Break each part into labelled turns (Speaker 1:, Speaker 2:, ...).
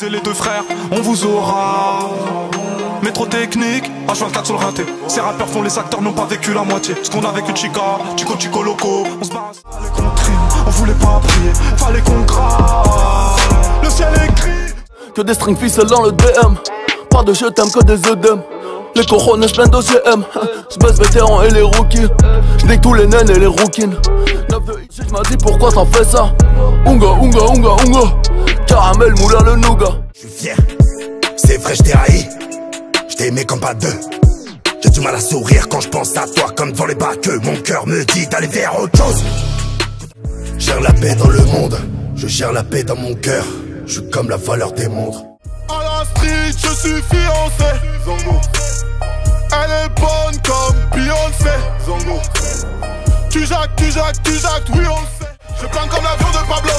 Speaker 1: baiser les deux frères, on vous aura. Métro technique, H24 sur le raté. Ces rappeurs font les acteurs, n'ont pas vécu la moitié. Ce qu'on a vécu Chica, Chico Loco. On se barre, fallait qu'on trime, on voulait pas prier, fallait qu'on grave. Le ciel est gris.
Speaker 2: Que des string ficelles dans le DM. Pas de je t'aime, que des œdèmes. Les cojones plein d'OGM. J'baisse vétéran et les rookies. J'nique tous les naines et les rouquines. 9 de X, j'm'as dit pourquoi t'as fait ça. Unga. Caramel, moulin le nougat.
Speaker 3: J'suis fier, c'est vrai j't'ai haï. J't'ai aimé comme pas deux. J'ai du mal à sourire quand j'pense à toi comme devant les bacs. Mon cœur me dit d'aller vers autre chose. Gère la paix dans le monde, je gère la paix dans mon cœur. J'suis comme la valeur des montres.
Speaker 1: À la street, je suis fiancé. Zongo. Elle est bonne comme Beyoncé. Zongo. Tu jacques, oui on le sait. Je plane comme l'avion de Pablo.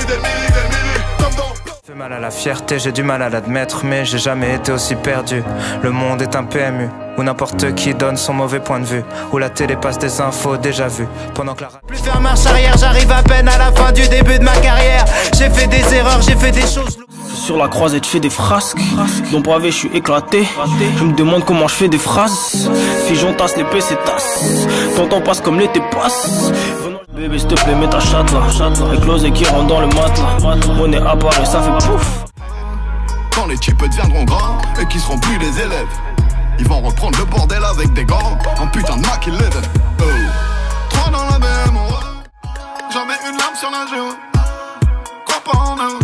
Speaker 1: Des millis, comme dans...
Speaker 4: Fait mal à la fierté, j'ai du mal à l'admettre, mais j'ai jamais été aussi perdu. Le monde est un PMU, où n'importe qui donne son mauvais point de vue, où la télé passe des infos déjà vues, pendant que la...
Speaker 5: Plus faire marche arrière, j'arrive à peine à la fin du début de ma carrière. J'ai fait des erreurs, j'ai fait des choses...
Speaker 2: Sur la croisette, je fais des frasques. Dans pavé, je suis éclaté. Je me demande comment je fais des phrases. Figeon tasse, les PC tasse. Tonton passe comme l'été passe. Bébé, s'il te plaît, mets ta chatte là. Éclose et qui rentre dans le matelas. Monnaie apparaît, ça fait pouf.
Speaker 1: Quand les types deviendront grands et qui seront plus des élèves, ils vont reprendre le bordel avec des gants. Un putain de Mac 11. Oh. 3 dans la BM, jamais une larme sur la joue. Crois pas en eux.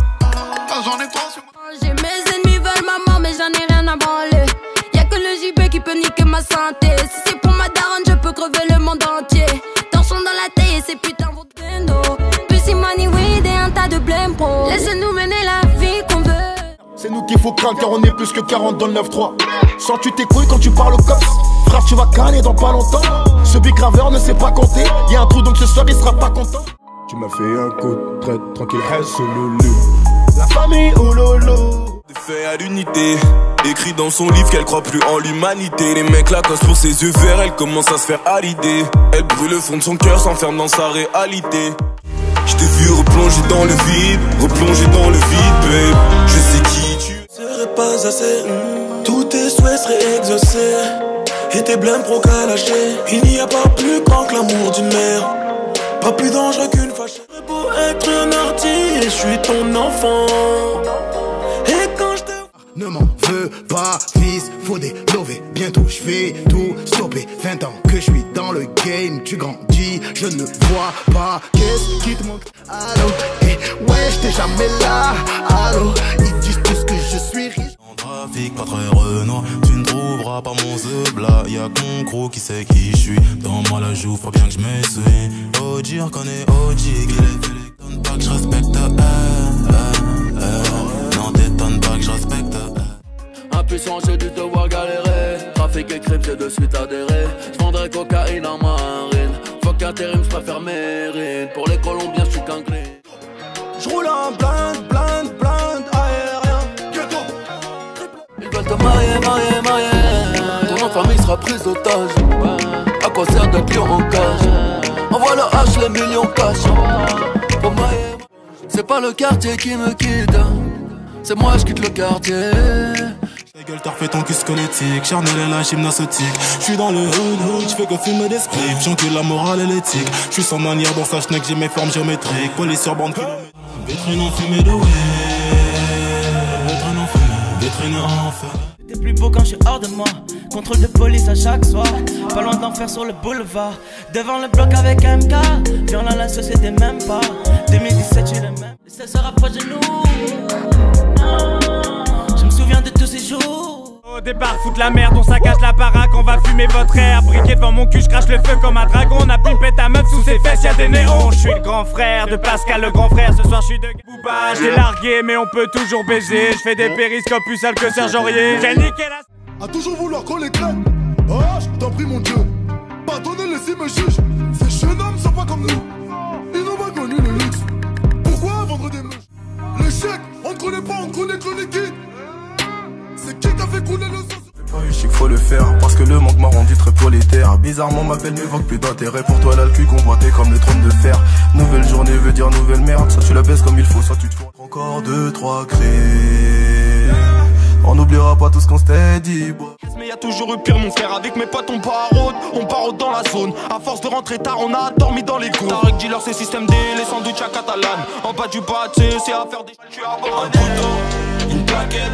Speaker 1: J'en ai 3 sur moi.
Speaker 6: Mes ennemis veulent ma mort mais j'en ai rien à branler. Y'a que le JB qui peut niquer ma santé. Si c'est pour ma daronne je peux crever le monde entier. Torchons dans la tête et ces putains vont de Pussy money weed et un tas de blême pro. Laissez-nous mener la vie qu'on veut.
Speaker 7: C'est nous qu'il faut craindre car on est plus que 40 dans le 9-3. Sors-tu tes couilles quand tu parles au cops. Frère tu vas canner dans pas longtemps. Ce big graveur ne sait pas compter. Y'a un trou donc ce soir il sera pas content.
Speaker 8: Tu m'as fait un coup de traite tranquille, Loulou.
Speaker 7: La famille ou lolo.
Speaker 9: Des faits à l'unité, écrit dans son livre qu'elle croit plus en l'humanité. Les mecs la cassent pour ses yeux verts, elle commence à se faire à l'idée. Elle brûle le fond de son cœur, s'enferme dans sa réalité. Je t'ai vu replonger dans le vide, babe. Je sais qui tu
Speaker 10: serais pas assez, tous tes souhaits seraient exaucés. Et tes blêmes pro qu'à lâcher. Il n'y a pas plus grand que l'amour d'une mère. Pas plus dangereux qu'une fâche. Pour être un artiste, je suis ton enfant. Et quand je te...
Speaker 3: Ne m'en veux pas, fils, faut délover. Bientôt je vais tout stopper. 20 ans que je suis dans le game, tu grandis, je ne vois pas. Qu'est-ce qui te manque? Allô, et ouais, j'étais jamais là. Allô, ils disent tous que je suis riche.
Speaker 10: En trafic, pas très Renault, tu ne trouveras pas mon zebla. Y'a qu'on croc qui sait qui je suis. Dans moi la joue, faut bien que je m'essuie. OG, on connaît OG, qu'il est fait les tonnes, pas que je respecte. Non, t'étonnes pas que je respecte.
Speaker 2: Impuissant, j'ai dû te voir galérer. Trafic et crime, j'ai de suite adhéré. J'vendrai cocaïne en marine. Faut qu'intérim, j'préfère mérine. Pour les Colombiens, j'suis qu'un clean. J'roule en blind aérien. Ils veulent te marier. Ton nom de famille sera pris otage. À quoi sert d'être lion en cage? Envoie le H, les millions cash. Pour mailler. C'est pas le quartier qui me quitte. C'est moi, j'quitte le quartier.
Speaker 10: Ta gueule, t'as refait ton cul squelettique. Charnel et la gymnastique. J'suis dans le hood, j'fais que fumer des spliffs. J'encule la morale et l'éthique. J'suis sans manière dans sa schneck, j'ai mes formes géométriques. Police sur bande kilométrique. Vétrine en fumée de way. Vétrine en feu.
Speaker 5: T'es plus beau quand je suis hors de moi. Contrôle de police à chaque soir. Pas loin d'enfer sur le boulevard. Devant le bloc avec MK. Viens là, la société même pas. 2017, tu le même. Et ça se rapproche de nous. Je me souviens de tous ces jours.
Speaker 11: Au départ, foutre la merde, on saccage la baraque, on va fumer votre air. Briquet devant mon cul, je crache le feu comme un dragon. On a pimpé ta meuf sous ses fesses, y'a des néons. Je suis le grand frère de Pascal, le grand frère. Ce soir, je suis de Booba. J'ai largué, mais on peut toujours baiser. Je fais des périscopes plus sales que Serge Aurier. J'ai niqué la...
Speaker 1: À toujours vouloir qu'on les traite. Oh, je t'en prie, mon Dieu. Pardonnez les si me juge. Ces jeunes hommes sont pas comme nous. Ils n'ont pas connu le luxe. Pourquoi vendre des mouches? L'échec, on ne connaît pas, on connaît que les guides. C'est qui t'a fait couler le sang?
Speaker 8: C'est pas chic, faut le faire, parce que le manque m'a rendu très prolétaire. Bizarrement, ma belle n'évoque plus d'intérêt. Pour toi, là, le cul convoité comme le trône de fer. Nouvelle journée veut dire nouvelle merde. Soit tu la baisses comme il faut, soit tu te fous. Encore 2-3 cris. On n'oubliera pas tout ce qu'on s'était dit.
Speaker 10: Mais y'a toujours eu pire mon frère. Avec mes potes on part dans la zone. À force de rentrer tard on a dormi dans les cours. Tarek dealer c'est système D, les sandwichs à Catalane. En bas du pâté c'est à faire des tu as un couteau, une plaquette,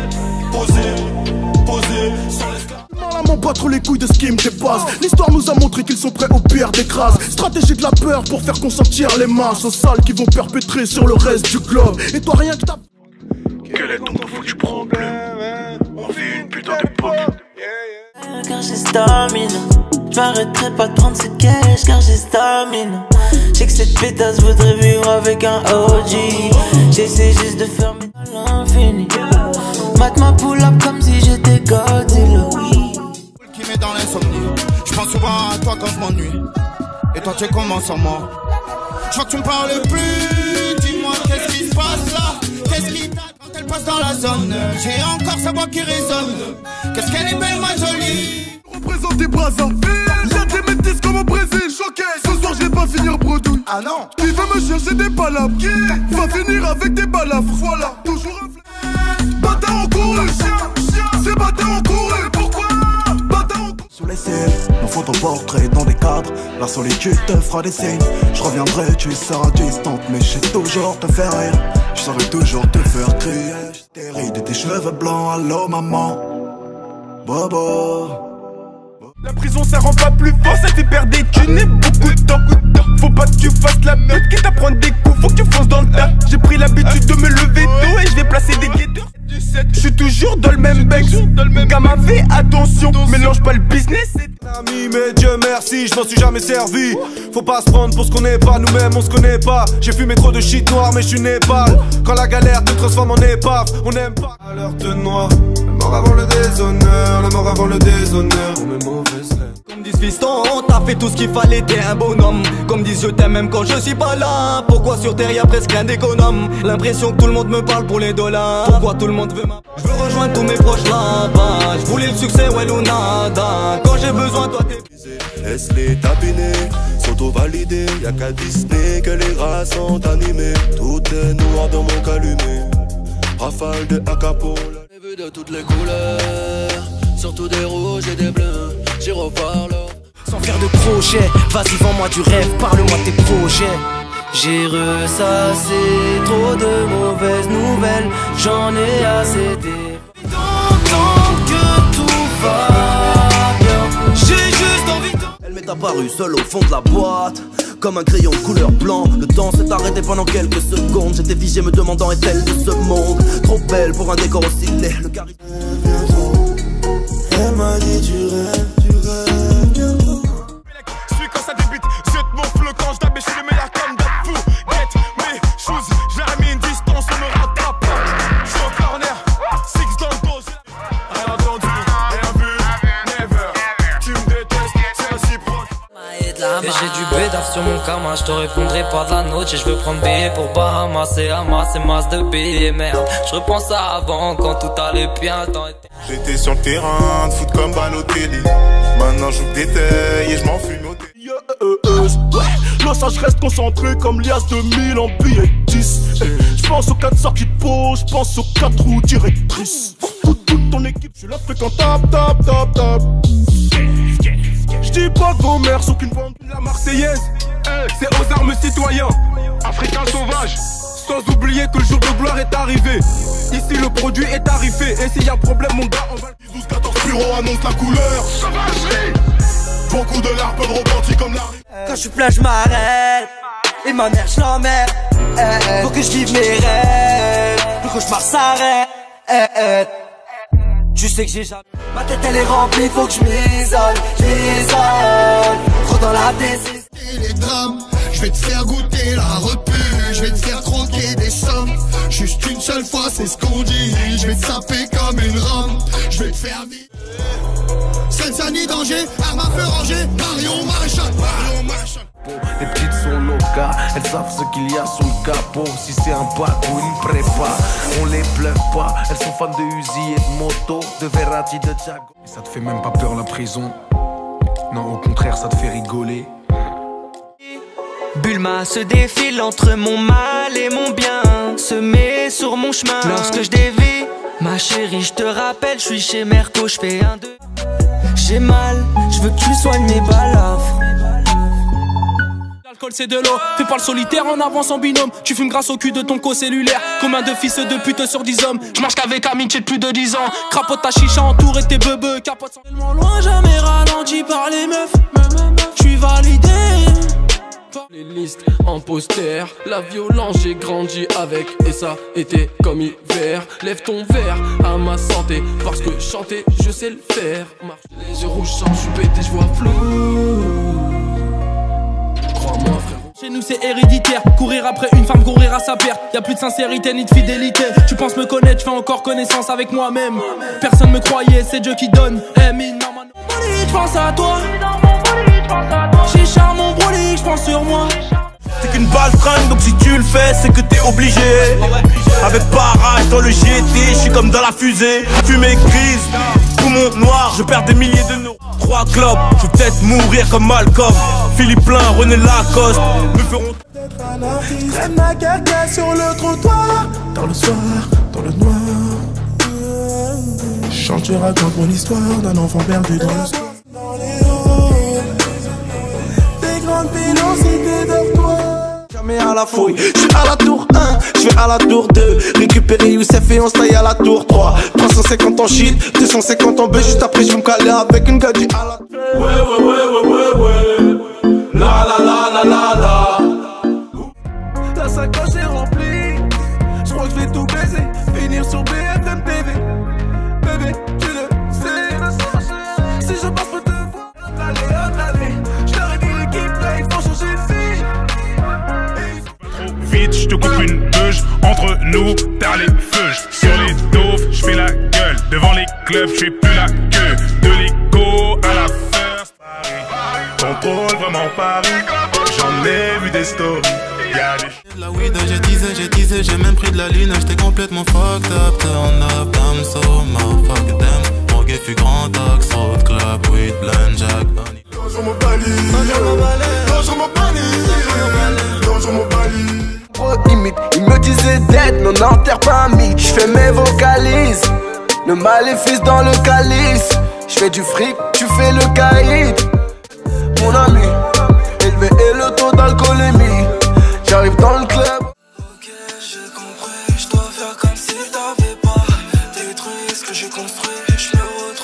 Speaker 10: posée, sans l'esclave.
Speaker 7: Normalement pas trop les couilles de ce qui me dépasse. L'histoire nous a montré qu'ils sont prêts au pire des crasses. Stratégie de la peur pour faire consentir les masses aux sales qui vont perpétrer sur le reste du globe. Et toi rien que t'as...
Speaker 12: Quel est ton foutu problème? On vit une putain d'époque.
Speaker 5: Car j'ai stamina, j'arrêterai pas de prendre cette cash car j'ai stamina. J'sais que cette pétasse voudrait vivre avec un OG. J'essaie juste de faire mes à l'infini. Mate ma pull-up comme si j'étais Godzilla.
Speaker 3: Qui met dans l'insomnie. J'pense souvent à toi quand je m'ennuie. Et toi tu es comment sans moi? J'vois que tu me parles plus. Dis-moi qu'est-ce qui se passe là? Qu'est-ce qui t'attend quand elle passe dans la zone? J'ai encore sa voix qui résonne. Qu'est-ce qu'elle est belle ma jolie.
Speaker 7: Représenter Brazzaville. Y'a des métis comme au Brésil. Choqué. Ce soir je vais pas finir bredouille.
Speaker 3: Ah non.
Speaker 7: Qui veut me chercher des palabres? Qui va finir avec des balafres? Voilà. Toujours un flemme. Bâtard en couru. C'est bâtard en couru. Pourquoi? Bâtard en couru.
Speaker 8: Sous les ciels, nos photos portraits dans des cadres. La solitude te fera des signes. Je reviendrai, tu seras distante. Mais je sais toujours te faire rire. Je saurais toujours te faire crier. Tes rides et tes cheveux blancs. Allô maman. Bobo.
Speaker 10: La prison ça rend pas plus fort, ça fait perdre des thunes et beaucoup de temps. Faut pas que tu fasses la meute, quitte à prendre des coups, faut que tu fonces dans le tas. J'ai pris l'habitude de me lever tôt et je vais placer des guetteurs. Je suis toujours dans le même bec, gamin fais attention, mélange pas le business.
Speaker 9: Ami, mais Dieu merci, je m'en suis jamais servi. Faut pas se prendre pour ce qu'on n'est pas, nous-mêmes on se connaît pas. J'ai fumé trop de shit noir, mais je suis Népal. Quand la galère te transforme en épave, on n'aime pas. À l'heure de noix, la mort avant le déshonneur, la mort avant le déshonneur. Pour mes mauvaises rêves.
Speaker 10: Comme disent fiston, t'as fait tout ce qu'il fallait, t'es un bonhomme. Comme disent je t'aime même quand je suis pas là. Pourquoi sur terre y'a presque rien d'économe? L'impression que tout le monde me parle pour les dollars. Pourquoi tout le monde veut ma... Je veux rejoindre tous mes proches là-bas. Je voulais le succès, ouais ou nada. Quand j'ai besoin, toi t'es...
Speaker 9: Laisse-les tapiner, s'auto-valider. Y'a qu'à Disney que les rats sont animés. Tout est noir dans mon calumet. Rafale de Acapo.
Speaker 2: J'ai vu de toutes les couleurs, surtout des rouges et des bleus. J'y reparle.
Speaker 5: Sans faire de projet, vas-y vends-moi du rêve, parle-moi de tes projets. J'ai ressassé trop de mauvaises nouvelles, j'en ai assez des... Tant que tout va bien, j'ai juste envie de...
Speaker 10: Elle m'est apparue seule au fond de la boîte, comme un crayon couleur blanc. Le temps s'est arrêté pendant quelques secondes. J'étais figé me demandant est-elle de ce monde? Trop belle pour un décor aussi laid. Le charisme
Speaker 8: Elle m'a dit tu rêves.
Speaker 10: Je suis quand ça débute, jette mon flow quand je tape, je suis le meilleur comme d'hab. Fou, get mes choses, je leur ai mis une distance, on me rattrape pas. Je suis au corner, six dans le dos. Rien entendu, rien vu, never. Tu me détestes, c'est réciproque.
Speaker 5: Et j'ai du bédard sur mon karma, je te répondrai pas de la note. Et je veux prendre billet pour Bahamas et Hamas et masse de billets, merde. Je repense à avant quand tout allait bien.
Speaker 12: J'étais sur le terrain, de foot comme Balotelli. Maintenant j'ouvre des tailles et je m'en fume au dé.
Speaker 7: Ouais, là ça je reste concentré comme Lias 2000 en billet 10. J'pense aux 4 sorties de peau, j'pense aux 4 roues directrices. Toute ton équipe, je la fréquente, tap. J'dis pas que vos mères sont qu'une bande.
Speaker 10: La Marseillaise, c'est aux armes citoyens, africains sauvages. Sans oublier que le jour de gloire est arrivé. Ici le produit est tarifé. Et s'il y a un problème mon gars on va...
Speaker 7: 12-14 bureaux annonce la couleur. Sauvagerie. Beaucoup de larmes peuvent repentir comme la...
Speaker 5: Quand je suis plein je m'arrête. Et ma mère je l'emmerde. Faut que je vive mes rêves. Le cauchemar s'arrête. Tu sais que j'ai jamais... Ma tête elle est remplie, faut que je m'isole. Trop dans la décision.
Speaker 3: Et les drames, je vais te faire goûter la repu. Je vais te faire croquer des sommes. Juste une seule fois, c'est ce qu'on dit. Je vais te saper comme une rame. Je vais te faire vivre. Senza ni danger, arme à feu rangée. Marion Maréchal.
Speaker 8: Les petites sont locales, elles savent ce qu'il y a sous le capot. Si c'est un bac ou une prépa, on les bluffe pas. Elles sont fans de Uzi et de moto, de Verratti, de Thiago. Et ça te fait même pas peur la prison? Non, au contraire, ça te fait rigoler.
Speaker 13: Bulma se défile entre mon mal et mon bien, se met sur mon chemin lorsque je dévie. Ma chérie, je te rappelle, je suis chez Merco, je fais un deux. J'ai mal, je veux que tu soignes mes balafres.
Speaker 14: L'alcool c'est de l'eau, fais pas le solitaire en avance en binôme. Tu fumes grâce au cul de ton co-cellulaire. Combien de fils de pute sur 10 hommes. Je marche qu'avec amitié de plus de 10 ans. Crapote ta chicha entouré de tes bebeux. Capote sans tellement loin, jamais ralenti par les meufs. J'suis validé. Les listes en poster, la violence j'ai grandi avec. Et ça était comme hiver. Lève ton verre à ma santé, parce que chanter je sais le faire. Marche les yeux rouges sans, je suis pété, je vois flou. Crois-moi frérot. Chez nous c'est héréditaire, courir après une femme, courir à sa perte. Y'a plus de sincérité ni de fidélité. Tu penses me connaître, je fais encore connaissance avec moi-même. Personne me croyait, c'est Dieu qui donne. Je pense à toi. Chicha mon brolique, je pense sur moi.
Speaker 7: C'est qu'une balle fringue, donc si tu le fais, c'est que t'es obligé. Avec barrage dans le GT, je suis comme dans la fusée. Fumée grise, poumon noir, je perds des milliers de nos. 3 clubs, je vais peut-être mourir comme Malcolm. Philippe Plein, René Lacoste me feront
Speaker 10: d'être un artiste. Traîne ma carcasse sur le trottoir. Dans le soir, dans le noir. Chante, je raconte mon histoire d'un enfant perdu dans le soir. Dans les halls, des grandes vélocités dortoirs. Jamais à la fouille, je suis à la tour 1, je vais à la tour 2. Récupérer Youssef et on se taille à la tour 3. 350 en shit, 250 en B. Juste après je vais me caler avec une gadget à la. Ouais. La la la la la la. La sacoche est remplie. Je crois que je vais tout baiser. Finir sur BFM TV. Bébé, tu le sais. Si je passe pour te voir, allez. Je leur ai dit l'équipe là, il faut changer de fille.
Speaker 15: Vite, je te coupe une beuge. Entre nous, t'as les feux. Sur les dauphs, je fais la gueule. Devant les clubs, je fais plus la queue. De l'écho à la first.
Speaker 12: Contrôle vraiment Paris. J'en ai vu des stories.
Speaker 16: La weed, j'ai teasé, j'ai même pris de la lune. J'étais complètement fucked up. Turn up, I'm so fuck them. Mon gay fut grand axe, road club, weed, blend, jack, honey.
Speaker 10: Dans mon balai, dans mon balai.
Speaker 17: Imite, il me disait dead, non n'enterre pas un mythe. J'fais mes vocalises, le maléfice dans le calice. J'fais du fric, tu fais le caïd. Mon ami, élevé et le taux d'alcoolémie. J'arrive dans le club.
Speaker 10: Ok, j'ai compris, je dois faire comme si t'avais pas détruit ce que j'ai construit. Je me retrouve